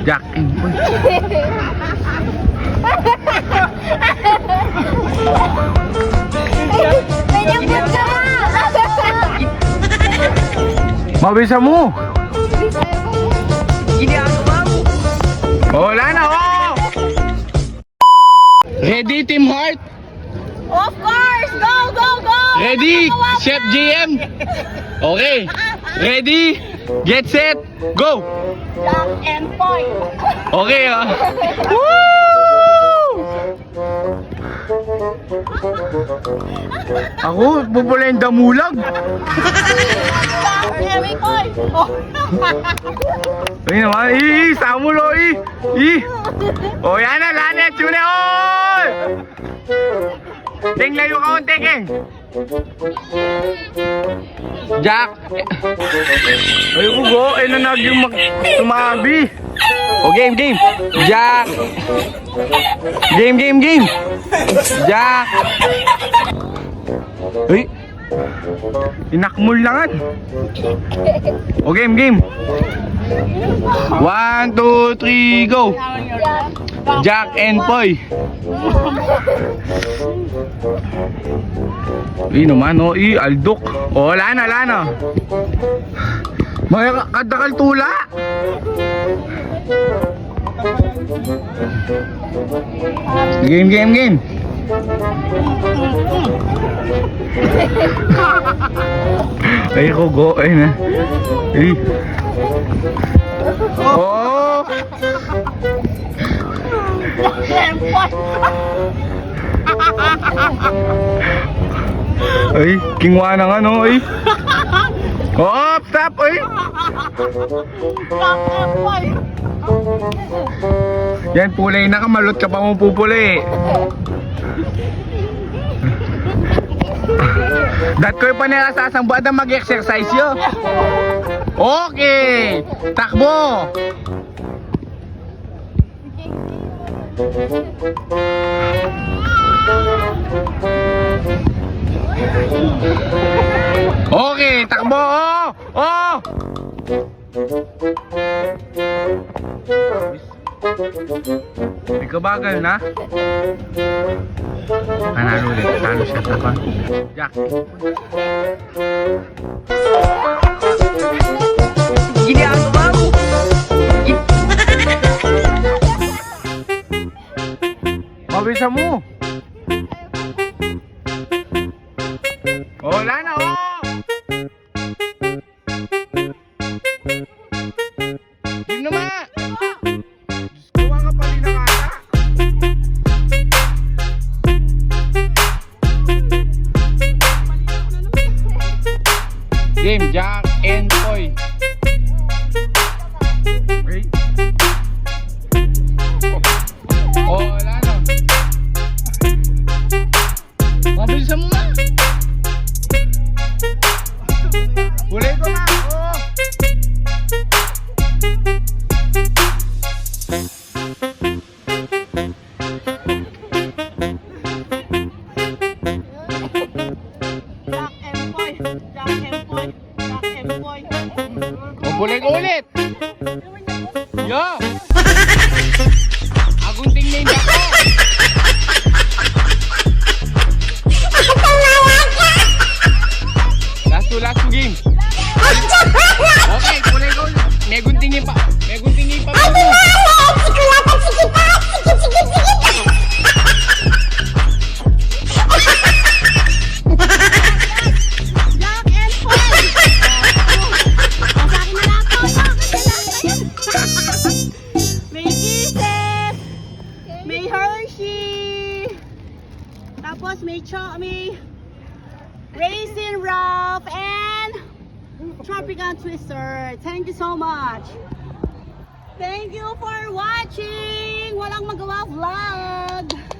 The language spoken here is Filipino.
Jack and Poy. Pinipot ka na! Mabisa mo. Oh, wala na, oh! Ready, Team Heart? Of course! Go, go, go! Ready, Chef GM? Okay. Ready, get set, go! Jack and Poy. Okay, ah. Woo! Ako, pupula yung damulag. Jack and Poy. Ayun naman, samulo, Oh, yan na, lanet, yun na, oy! Ting, layo ka unti, King. Jack. Ay, ugo, ay nanag yung tumabi. O, game. Jack. Game. Jack. Uy. Inakmul langan. O, game. 1, 2, 3, go. Jack and Poy. Naman, oh, Aldok. Oh, wala na. May kadakal tula. Game. Ay, kugo, ay na. Oh! Ay, kingwa ng ano, ay. Oh, stop, ay. Jack and Poy. Yan, pulay na ka, malot ka pa mong pupuli. Dat ko yung panirasasang buwan na mag-exercise yo. Okay, takbo. Okay, takbo. Oh. May kabagal na. Panalo ulit. Talo siya pa. Jack. Gini ako ba? Mabisa mo. Oh, wala na, oh! Game naman! Gawa ka pa rin na kata. Game, Jack and Poy. Wait. Oh, wala na. Mabilisan mo na. Huli ko na. Oh. Huli ko ulit. Yo. Agunting na yung dako. Last two game. Okay, kulay ko. May guntingin pa. Jack and Poy. May Kisses. May Hershey. Tapos may Raisin Rough and Tropical Twister. Thank you so much. Thank you for watching. Walang magawa vlog.